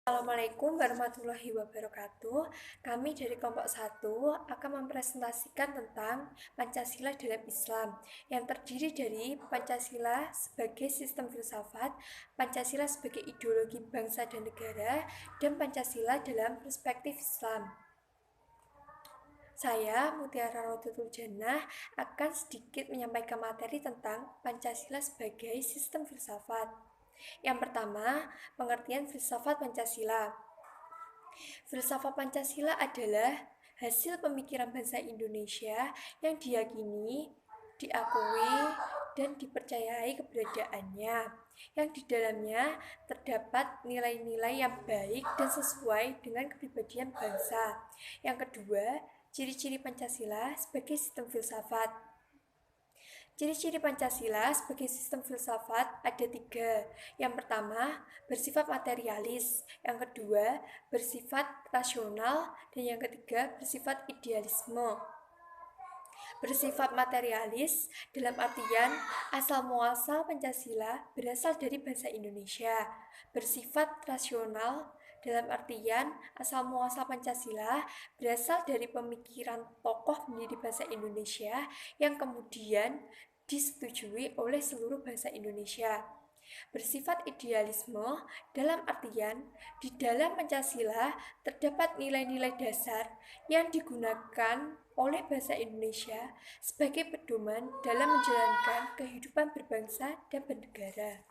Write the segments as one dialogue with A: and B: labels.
A: Assalamualaikum warahmatullahi wabarakatuh. Kami dari kelompok 1 akan mempresentasikan tentang Pancasila dalam Islam yang terdiri dari Pancasila sebagai sistem filsafat, Pancasila sebagai ideologi bangsa dan negara, dan Pancasila dalam perspektif Islam. Saya, Mutiara Rodatul Jannah, akan sedikit menyampaikan materi tentang Pancasila sebagai sistem filsafat. Yang pertama, pengertian filsafat Pancasila. Filsafat Pancasila adalah hasil pemikiran bangsa Indonesia yang diyakini, diakui, dan dipercayai keberadaannya, yang di dalamnya terdapat nilai-nilai yang baik dan sesuai dengan kepribadian bangsa. Yang kedua, ciri-ciri Pancasila sebagai sistem filsafat. Ciri-ciri Pancasila sebagai sistem filsafat ada 3. Yang pertama, bersifat materialis. Yang kedua, bersifat rasional. Dan yang ketiga, bersifat idealisme. Bersifat materialis dalam artian asal-muasal Pancasila berasal dari bangsa Indonesia. Bersifat rasional dalam artian asal-muasal Pancasila berasal dari pemikiran tokoh pendiri bangsa Indonesia yang kemudian disetujui oleh seluruh bangsa Indonesia. Bersifat idealisme dalam artian di dalam Pancasila terdapat nilai-nilai dasar yang digunakan oleh bangsa Indonesia sebagai pedoman dalam menjalankan kehidupan berbangsa dan bernegara.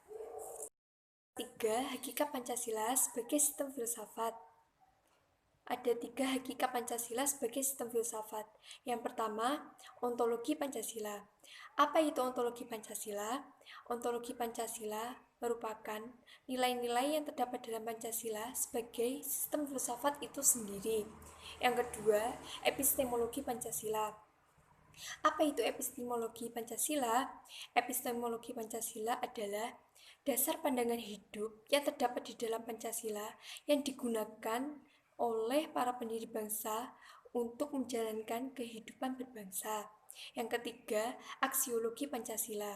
A: 3. Hakikat Pancasila sebagai sistem filsafat. Ada 3 hakikat Pancasila sebagai sistem filsafat. Yang pertama, ontologi Pancasila. Apa itu ontologi Pancasila? Ontologi Pancasila merupakan nilai-nilai yang terdapat dalam Pancasila sebagai sistem filsafat itu sendiri. Yang kedua, epistemologi Pancasila. Apa itu epistemologi Pancasila? Epistemologi Pancasila adalah dasar pandangan hidup yang terdapat di dalam Pancasila yang digunakan oleh para pendiri bangsa untuk menjalankan kehidupan berbangsa. Yang ketiga, aksiologi Pancasila.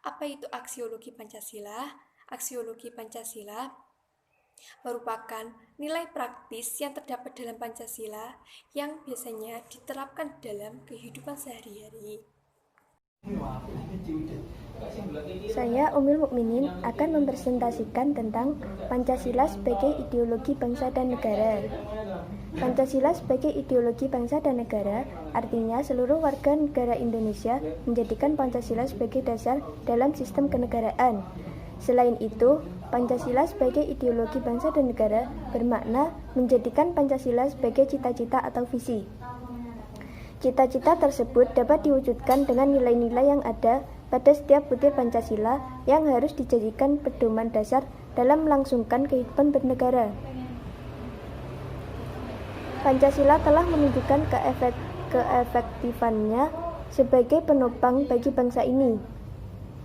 A: Apa itu aksiologi Pancasila? Aksiologi Pancasila merupakan nilai praktis yang terdapat dalam Pancasila yang biasanya diterapkan dalam kehidupan sehari-hari.
B: Saya Umil Mukminin akan mempresentasikan tentang Pancasila sebagai ideologi bangsa dan negara. Pancasila sebagai ideologi bangsa dan negara artinya seluruh warga negara Indonesia menjadikan Pancasila sebagai dasar dalam sistem kenegaraan. Selain itu, Pancasila sebagai ideologi bangsa dan negara bermakna menjadikan Pancasila sebagai cita-cita atau visi. Cita-cita tersebut dapat diwujudkan dengan nilai-nilai yang ada pada setiap butir Pancasila yang harus dijadikan pedoman dasar dalam melangsungkan kehidupan bernegara. Pancasila telah menunjukkan keefektifannya sebagai penopang bagi bangsa ini.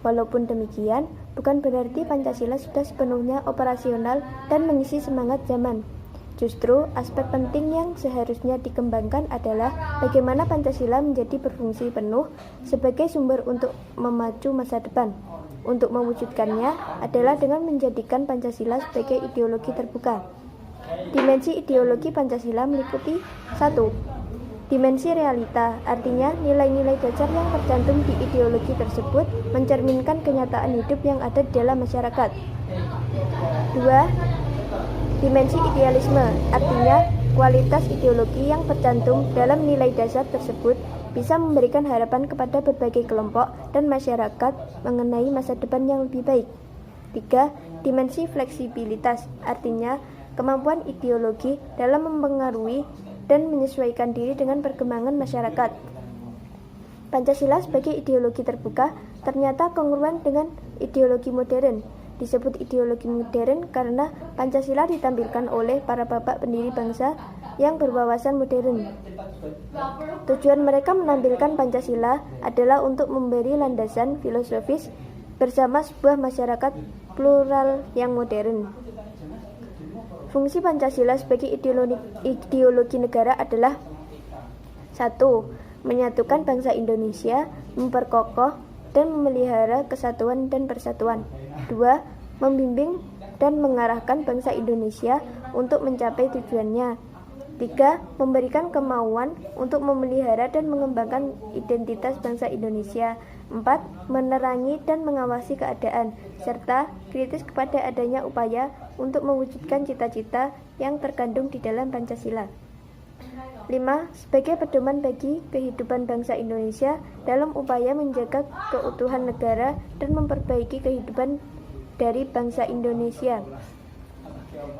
B: Walaupun demikian, bukan berarti Pancasila sudah sepenuhnya operasional dan mengisi semangat zaman. Justru, aspek penting yang seharusnya dikembangkan adalah bagaimana Pancasila menjadi berfungsi penuh sebagai sumber untuk memacu masa depan. Untuk mewujudkannya adalah dengan menjadikan Pancasila sebagai ideologi terbuka. Dimensi ideologi Pancasila meliputi 1. Dimensi realita, artinya nilai-nilai dasar yang tercantum di ideologi tersebut mencerminkan kenyataan hidup yang ada di dalam masyarakat. 2. Dimensi idealisme, artinya kualitas ideologi yang tercantum dalam nilai dasar tersebut bisa memberikan harapan kepada berbagai kelompok dan masyarakat mengenai masa depan yang lebih baik. 3. Dimensi fleksibilitas, artinya kemampuan ideologi dalam mempengaruhi dan menyesuaikan diri dengan perkembangan masyarakat. Pancasila sebagai ideologi terbuka ternyata kongruen dengan ideologi modern. Disebut ideologi modern karena Pancasila ditampilkan oleh para bapak pendiri bangsa yang berwawasan modern. Tujuan mereka menampilkan Pancasila adalah untuk memberi landasan filosofis bersama sebuah masyarakat plural yang modern. Fungsi Pancasila sebagai ideologi negara adalah 1. Menyatukan bangsa Indonesia, memperkokoh dan memelihara kesatuan dan persatuan. 2. Membimbing dan mengarahkan bangsa Indonesia untuk mencapai tujuannya. 3. Memberikan kemauan untuk memelihara dan mengembangkan identitas bangsa Indonesia. 4. Menerangi dan mengawasi keadaan, serta kritis kepada adanya upaya untuk mewujudkan cita-cita yang terkandung di dalam Pancasila. 5. Sebagai pedoman bagi kehidupan bangsa Indonesia dalam upaya menjaga keutuhan negara dan memperbaiki kehidupan dari bangsa Indonesia.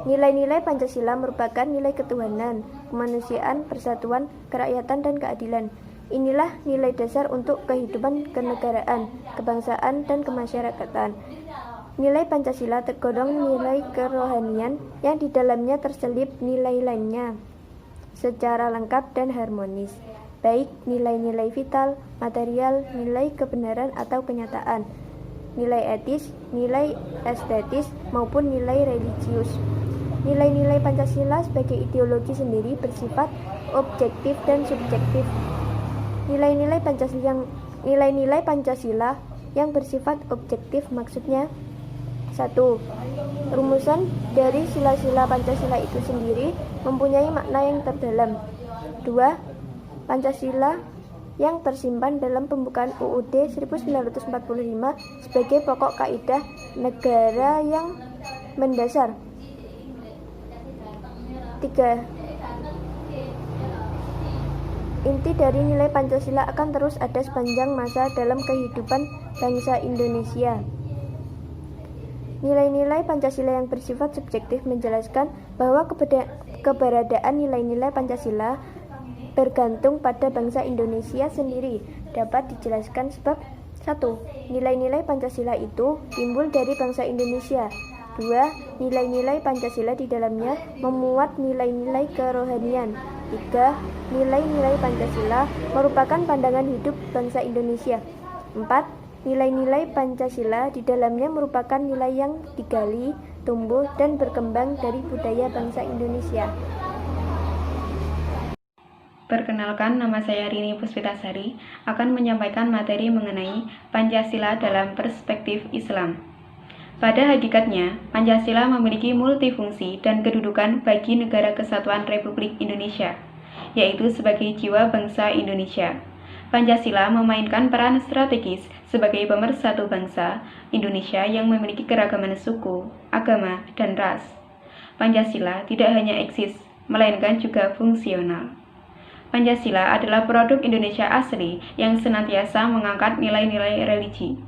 B: Nilai-nilai Pancasila merupakan nilai ketuhanan, kemanusiaan, persatuan, kerakyatan, dan keadilan. Inilah nilai dasar untuk kehidupan kenegaraan, kebangsaan, dan kemasyarakatan. Nilai Pancasila tergolong nilai kerohanian yang di dalamnya terselip nilai lainnya secara lengkap dan harmonis, baik nilai-nilai vital, material, nilai kebenaran atau kenyataan, nilai etis, nilai estetis, maupun nilai religius. Nilai-nilai Pancasila sebagai ideologi sendiri bersifat objektif dan subjektif. Nilai-nilai Pancasila yang bersifat objektif maksudnya: 1. Rumusan dari sila-sila Pancasila itu sendiri mempunyai makna yang terdalam. 2. Pancasila yang tersimpan dalam pembukaan UUD 1945 sebagai pokok kaidah negara yang mendasar. 3. Inti dari nilai Pancasila akan terus ada sepanjang masa dalam kehidupan bangsa Indonesia. Nilai-nilai Pancasila yang bersifat subjektif menjelaskan bahwa keberadaan nilai-nilai Pancasila bergantung pada bangsa Indonesia sendiri. Dapat dijelaskan sebab: 1. Nilai-nilai Pancasila itu timbul dari bangsa Indonesia. 2. Nilai-nilai Pancasila di dalamnya memuat nilai-nilai kerohanian. 3. Nilai-nilai Pancasila merupakan pandangan hidup bangsa Indonesia. 4. Nilai-nilai Pancasila di dalamnya merupakan nilai yang digali, tumbuh, dan berkembang dari budaya bangsa Indonesia.
C: Perkenalkan, nama saya Rini Puspitasari akan menyampaikan materi mengenai Pancasila dalam perspektif Islam. Pada hakikatnya, Pancasila memiliki multifungsi dan kedudukan bagi Negara Kesatuan Republik Indonesia, yaitu sebagai jiwa bangsa Indonesia. Pancasila memainkan peran strategis sebagai pemersatu bangsa Indonesia yang memiliki keragaman suku, agama, dan ras. Pancasila tidak hanya eksis, melainkan juga fungsional. Pancasila adalah produk Indonesia asli yang senantiasa mengangkat nilai-nilai religi.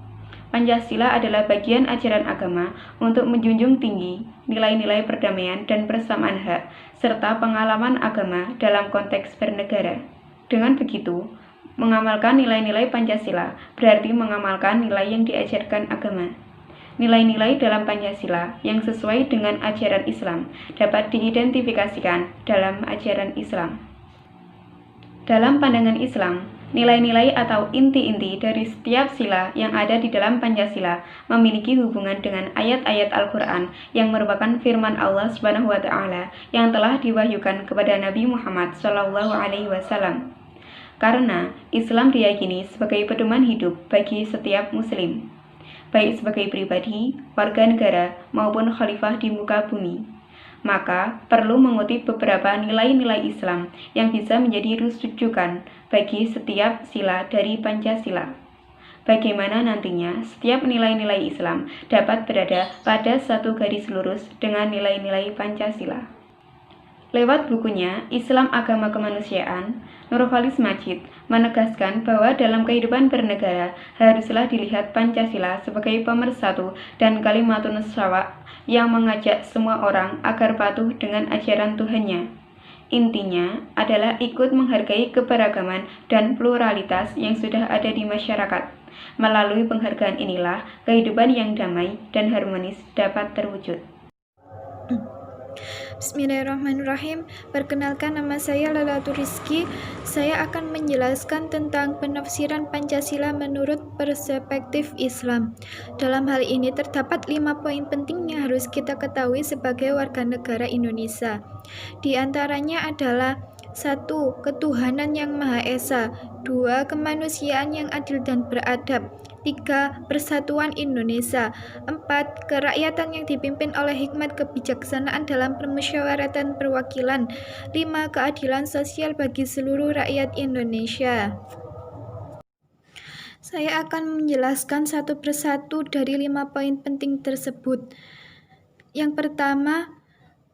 C: Pancasila adalah bagian ajaran agama untuk menjunjung tinggi nilai-nilai perdamaian dan persamaan hak, serta pengalaman agama dalam konteks bernegara. Dengan begitu, mengamalkan nilai-nilai Pancasila berarti mengamalkan nilai yang diajarkan agama. Nilai-nilai dalam Pancasila yang sesuai dengan ajaran Islam dapat diidentifikasikan dalam ajaran Islam. Dalam pandangan Islam, nilai-nilai atau inti-inti dari setiap sila yang ada di dalam Pancasila memiliki hubungan dengan ayat-ayat Al-Quran yang merupakan firman Allah SWT yang telah diwahyukan kepada Nabi Muhammad SAW. Karena Islam diyakini sebagai pedoman hidup bagi setiap muslim, baik sebagai pribadi, warga negara, maupun khalifah di muka bumi. Maka perlu mengutip beberapa nilai-nilai Islam yang bisa menjadi rujukan bagi setiap sila dari Pancasila. Bagaimana nantinya setiap nilai-nilai Islam dapat berada pada satu garis lurus dengan nilai-nilai Pancasila. Lewat bukunya Islam Agama Kemanusiaan, Nurholis Majid menegaskan bahwa dalam kehidupan bernegara haruslah dilihat Pancasila sebagai pemersatu dan kalimatun shawab yang mengajak semua orang agar patuh dengan ajaran Tuhannya. Intinya adalah ikut menghargai keberagaman dan pluralitas yang sudah ada di masyarakat. Melalui penghargaan inilah kehidupan yang damai dan harmonis dapat terwujud.
D: Bismillahirrahmanirrahim. Perkenalkan, nama saya Lalatul Rizki. Saya akan menjelaskan tentang penafsiran Pancasila menurut perspektif Islam. Dalam hal ini terdapat 5 poin penting yang harus kita ketahui sebagai warga negara Indonesia. Di antaranya adalah: 1. Ketuhanan yang Maha Esa. 2. Kemanusiaan yang adil dan beradab. 3. Persatuan Indonesia. 4. Kerakyatan yang dipimpin oleh hikmat kebijaksanaan dalam permusyawaratan perwakilan. 5. Keadilan sosial bagi seluruh rakyat Indonesia. Saya akan menjelaskan satu persatu dari 5 poin penting tersebut. Yang pertama,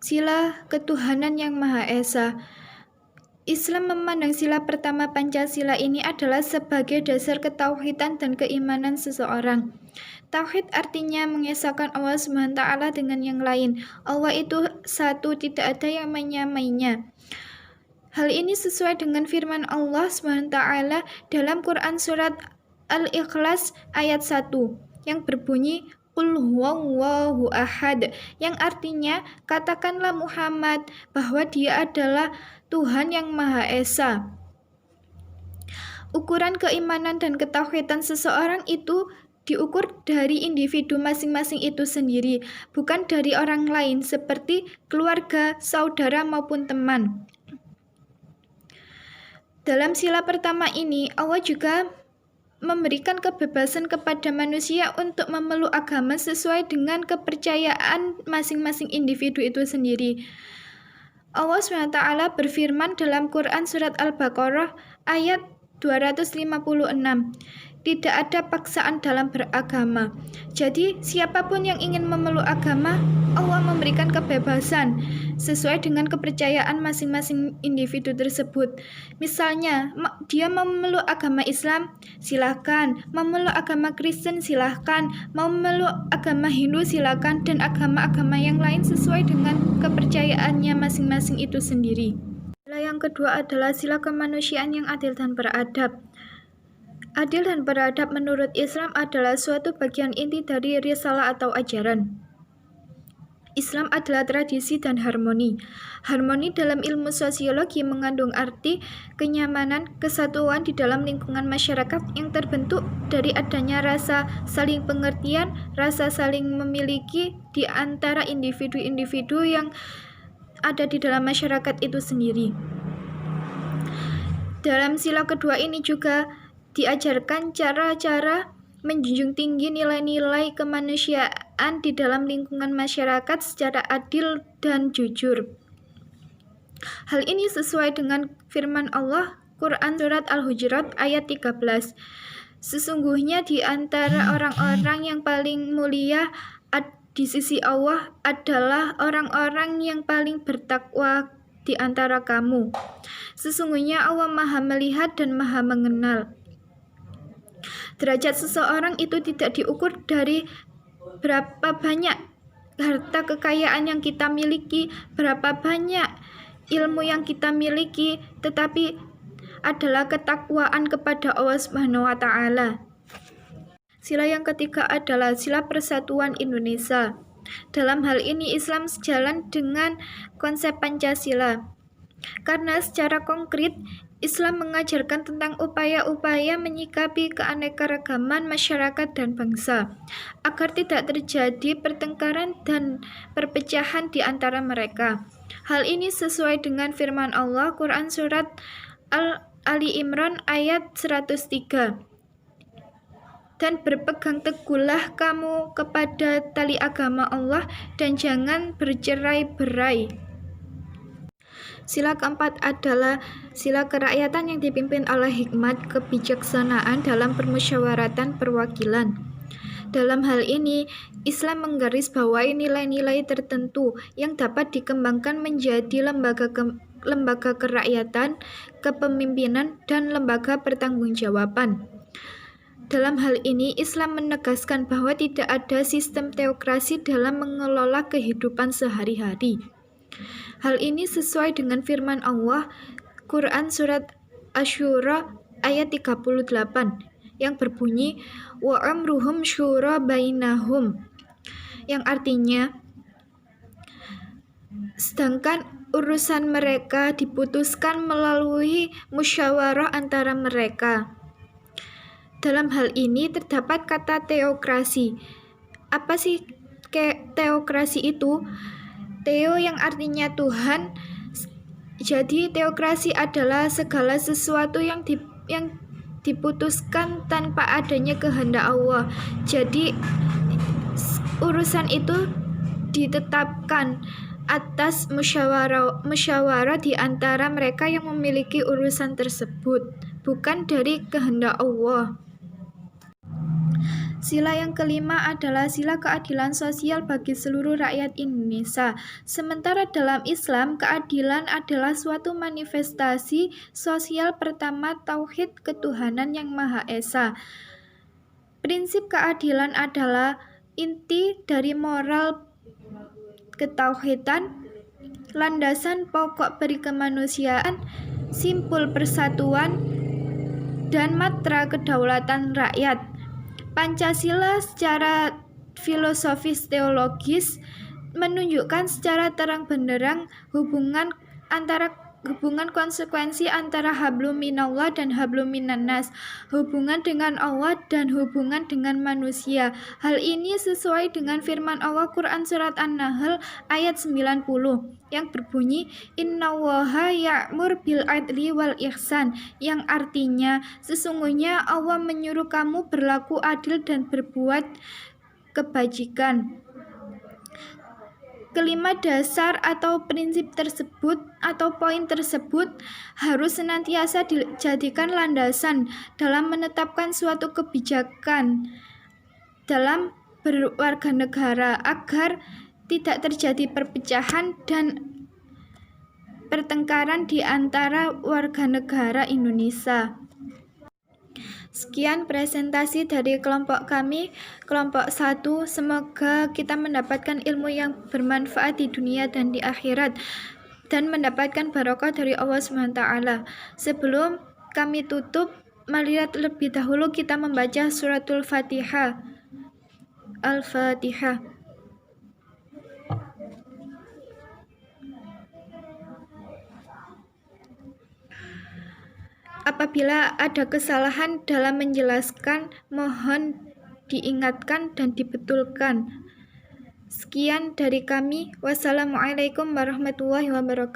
D: sila ketuhanan yang Maha Esa. Islam memandang sila pertama Pancasila ini adalah sebagai dasar ketauhidan dan keimanan seseorang. Tauhid artinya mengesahkan Allah SWT dengan yang lain. Allah itu satu, tidak ada yang menyamainya. Hal ini sesuai dengan firman Allah SWT dalam Quran surat Al-Ikhlas ayat 1 yang berbunyi Qul huwallahu ahad, yang artinya katakanlah Muhammad bahwa dia adalah Tuhan yang Maha Esa. Ukuran keimanan dan ketauhidan seseorang itu diukur dari individu masing-masing itu sendiri, bukan dari orang lain seperti keluarga, saudara maupun teman. Dalam sila pertama ini, Allah juga memberikan kebebasan kepada manusia untuk memeluk agama sesuai dengan kepercayaan masing-masing individu itu sendiri. Allah SWT berfirman dalam Quran surat Al-Baqarah ayat 256, tidak ada paksaan dalam beragama. Jadi siapapun yang ingin memeluk agama, Allah memberikan kebebasan sesuai dengan kepercayaan masing-masing individu tersebut. Misalnya, dia mau memeluk agama Islam, silahkan. Memeluk agama Kristen, silahkan. Mau memeluk agama Hindu, silahkan. Dan agama-agama yang lain sesuai dengan kepercayaannya masing-masing itu sendiri. Sila yang kedua adalah sila kemanusiaan yang adil dan beradab. Adil dan beradab menurut Islam adalah suatu bagian inti dari risalah atau ajaran. Islam adalah tradisi dan harmoni. Harmoni dalam ilmu sosiologi mengandung arti kenyamanan, kesatuan di dalam lingkungan masyarakat yang terbentuk dari adanya rasa saling pengertian, rasa saling memiliki di antara individu-individu yang ada di dalam masyarakat itu sendiri. Dalam sila kedua ini juga diajarkan cara-cara menjunjung tinggi nilai-nilai kemanusiaan di dalam lingkungan masyarakat secara adil dan jujur. Hal ini sesuai dengan firman Allah Quran surat Al-Hujurat ayat 13. Sesungguhnya di antara orang-orang yang paling mulia di sisi Allah adalah orang-orang yang paling bertakwa di antara kamu. Sesungguhnya Allah Maha melihat dan Maha mengenal. Derajat seseorang itu tidak diukur dari berapa banyak harta kekayaan yang kita miliki, berapa banyak ilmu yang kita miliki, tetapi adalah ketakwaan kepada Allah Subhanahu wa taala. Sila yang ketiga adalah sila persatuan Indonesia. Dalam hal ini Islam sejalan dengan konsep Pancasila. Karena secara konkret Islam mengajarkan tentang upaya-upaya menyikapi keanekaragaman masyarakat dan bangsa, agar tidak terjadi pertengkaran dan perpecahan di antara mereka. Hal ini sesuai dengan firman Allah Quran surat Ali Imran ayat 103. Dan berpegang teguhlah kamu kepada tali agama Allah dan jangan bercerai-berai. Sila keempat adalah sila kerakyatan yang dipimpin oleh hikmat kebijaksanaan dalam permusyawaratan perwakilan. Dalam hal ini, Islam menggarisbawahi nilai-nilai tertentu yang dapat dikembangkan menjadi lembaga kerakyatan, kepemimpinan, dan lembaga pertanggungjawaban. Dalam hal ini, Islam menegaskan bahwa tidak ada sistem teokrasi dalam mengelola kehidupan sehari-hari. Hal ini sesuai dengan firman Allah Quran surat Asy-Syura ayat 38 yang berbunyi wa amruhum syura bainahum, yang artinya sedangkan urusan mereka diputuskan melalui musyawarah antara mereka. Dalam hal ini terdapat kata teokrasi. Apa sih teokrasi itu? Theo yang artinya Tuhan, Jadi teokrasi adalah segala sesuatu yang diputuskan tanpa adanya kehendak Allah. Jadi urusan itu ditetapkan atas musyawarah di antara mereka yang memiliki urusan tersebut, bukan dari kehendak Allah. Sila yang kelima adalah sila keadilan sosial bagi seluruh rakyat Indonesia. Sementara dalam Islam, keadilan adalah suatu manifestasi sosial pertama tauhid ketuhanan yang Maha Esa. Prinsip keadilan adalah inti dari moral ketauhidan, landasan pokok berkemanusiaan, simpul persatuan, dan matra kedaulatan rakyat. Pancasila secara filosofis teologis menunjukkan secara terang benderang hubungan konsekuensi antara hablum minallah dan hablum minannas, hubungan dengan Allah dan hubungan dengan manusia. Hal ini sesuai dengan firman Allah Quran Surat An-Nahl ayat 90 yang berbunyi Innallaha ya'mur bil adli wal ihsan, yang artinya sesungguhnya Allah menyuruh kamu berlaku adil dan berbuat kebajikan. Kelima dasar atau prinsip tersebut atau poin tersebut harus senantiasa dijadikan landasan dalam menetapkan suatu kebijakan dalam berwarga negara agar tidak terjadi perpecahan dan pertengkaran di antara warga negara Indonesia. Sekian presentasi dari kelompok kami, kelompok 1. Semoga kita mendapatkan ilmu yang bermanfaat di dunia dan di akhirat dan mendapatkan barokah dari Allah SWT. Sebelum kami tutup, marilah lebih dahulu kita membaca suratul Fatihah. Al-Fatihah. Apabila ada kesalahan dalam menjelaskan, mohon diingatkan dan dibetulkan. Sekian dari kami. Wassalamualaikum warahmatullahi wabarakatuh.